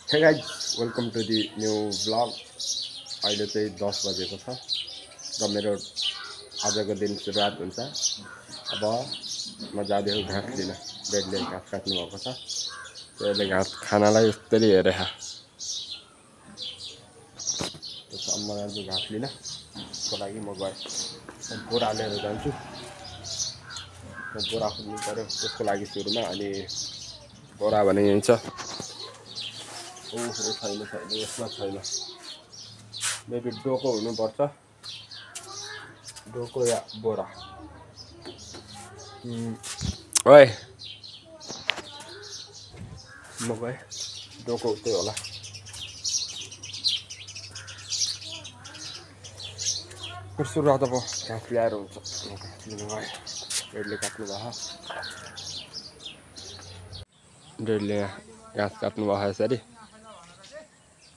Hey guys, welcome to the new vlog. अहिले चाहिँ 10 बजेको छ र मेरो आजको दिन सुरुवात हुन्छ। अब म जाँदैछु घाँस लिन। बेडले घाँस काट्नु भएको छ। त्यसले घाँस खानालाई यस्तरी हेरेछ। त्यसो अब म जान्छु घाँस लिन। त्यसको लागि म गएँ। बोरा लिएर जान्छु। बोरा खोज्नु पर्यो त्यसको लागि सुरुमा अनि बोरा भने यही छ। ओहो छैन यसमा छैन। मेबी डोको हुनुपर्छ। डोको या बोरा। ओए म गएँ डोको उतै होला। सुरुवात अब घाँस ल्याएर हुन्छ। घाँस लिनु गएँ। डेडले काट्नु भयो। डेडले घाँस काट्नु भयो यसरी।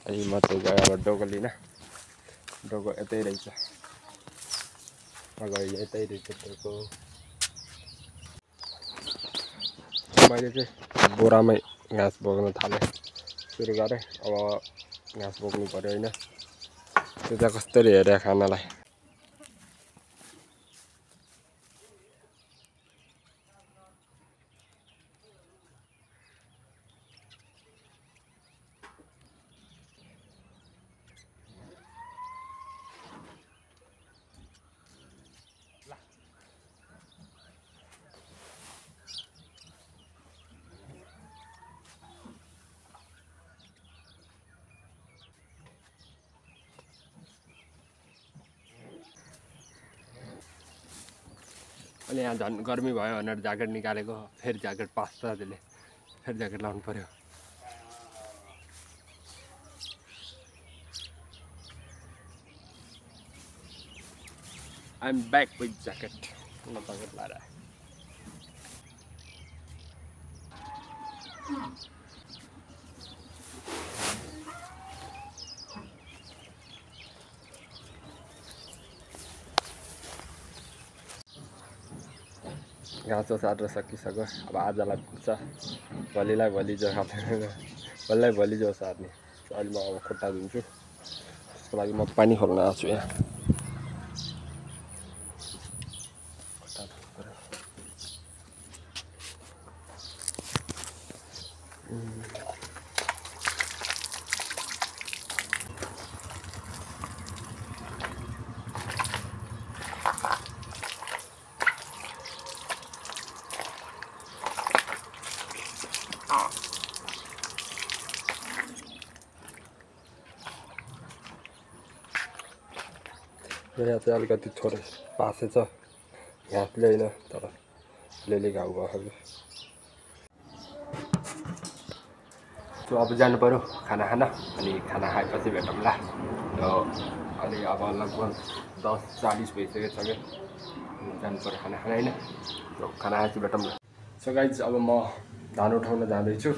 अनि म चाहिँ गएँ अब डोको लिन। डोको यतै रहेछ। अगाडि यतै रहेछ डोको। मैले चाहिँ बोरामै घाँस बोक्न थालेँ। सुरु गरेँ। अब घाँस बोक्नु पर्यो होइन। त्यता कस्तरी हेरे खानालाई। अनि यहाँ झन् गर्मी भयो भनेर ज्याकेट निकालेको। फेरि ज्याकेट पास्छ त्यसले। फेरि ज्याकेट लाउनु पर्यो। I'm back with jacket. म ज्याकेट लाएर आएँ। घाँस सारेर सकिसक्यो। अब आजलाई पुग्छ। भोलिलाई भोलि जो भोलिलाई भोलि जो सार्ने। अहिले म अब खुट्टा धुन्छु। त्यसको लागि म पानी खोल्न आएको छु यहाँ। खुट्टा धुनु पर्यो। यहाँ चाहिँ अलिकति थोरै पासेछ घाँसले होइन तर अलिअलि घाउ भएको अब जानु पर्यो खाना खान। अनि खाना खाएपछि भेटौँला। अहिले अब लगभग 10:40 भइसकेको छ क्या। जानु पर्यो खाना खाना होइन। खाना खाएपछि भेटौँला। सो गाइज अब म धान उठाउन जाँदैछु।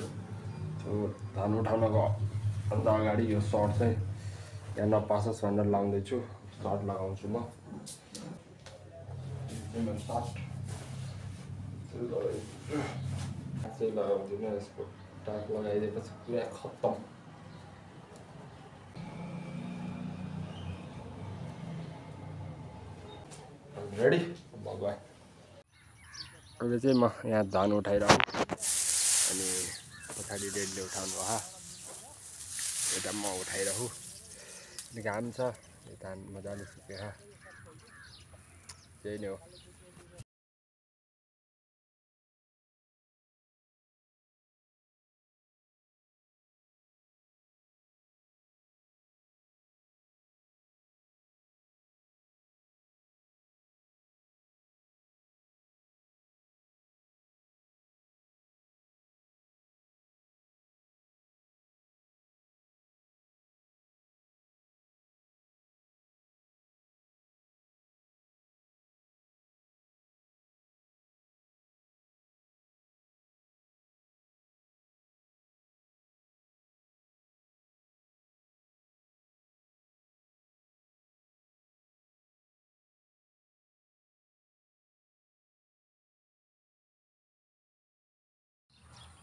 धान उठाउनको अन्त अगाडि यो सर्ट चाहिँ यहाँ नपासोस् भनेर लाउँदैछु। सर्ट लगाउँछु म। सर्ट लगाउँदिनँ। यसको टाक लगाइदिएपछि पुरा खत्तम। रेडी म गएँ। अहिले चाहिँ म यहाँ धान उठाइरहेको। अनि पछाडि डेडले उठाउनु भयो। यता म उठाइरहेको। अनि घाम छ। धान मजाले सुकेको त्यही नै हो।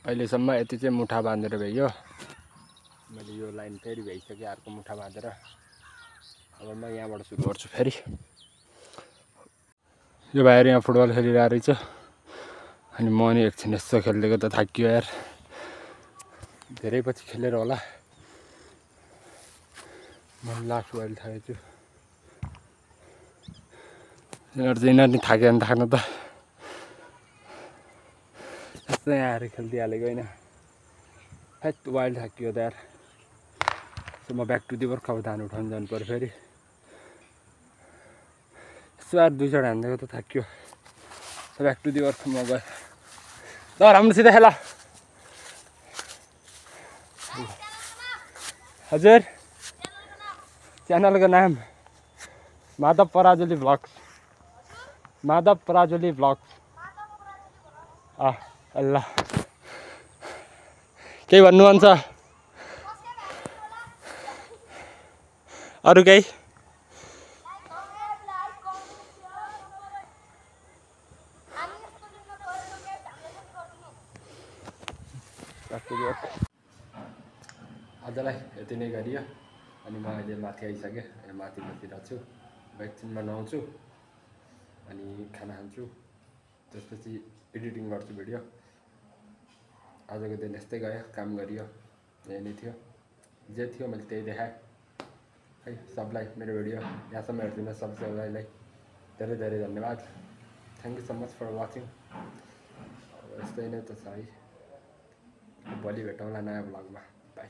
अहिलेसम्म यति चाहिँ मुठा बाँधेर भइयो। मैले यो लाइन फेरि भइसकेँ अर्को मुठा बाँधेर। अब म यहाँबाट सुरु गर्छु फेरि। यो भाइहरू यहाँ फुटबल खेलिरहेको रहेछ अनि म नि एकछिन यसो खेलिदिएको त थाकियो यार। धेरै पछि खेलेर होला म लास्ट वाइल थाकेको छु। यिनीहरू नि थाक्यो भने थाक्नु त, यस्तो यहाँ आएर खेलिदिइहालेको होइन। हैट वाइल्ड थाकियो त यार। सो म ब्याक टु दि वर्क। अब धान उठाउनु जानु पऱ्यो फेरि। यसो यार 2 शट हानिदिएको त थाकियो। ब्याक टु दि वर्क म गएँ। ल राम्रोसित खेल। हजुर च्यानलको नाम माधव पराजुली भ्लग्स। माधव पराजुली भ्लग्स। ल केही भन्नु मन छ अरू केही? आजलाई यति नै गरियो। अनि म अहिले माथि आइसकेँ। माथि बसिरहेको छु। एकछिनमा नुहाउँछु अनि खाना खान्छु। त्यसपछि एडिटिङ गर्छु भिडियो। आजको दिन यस्तै गयो, काम गरियो, यही नै थियो। जे थियो मैले त्यही देखाएँ है सबलाई। मेरो भिडियो यहाँसम्म हेरिदिनु सबैलाई धेरै धेरै धन्यवाद। Thank you so much for watching. यस्तै नै त छ है। भोलि भेटौँला नयाँ भ्लगमा। बाई।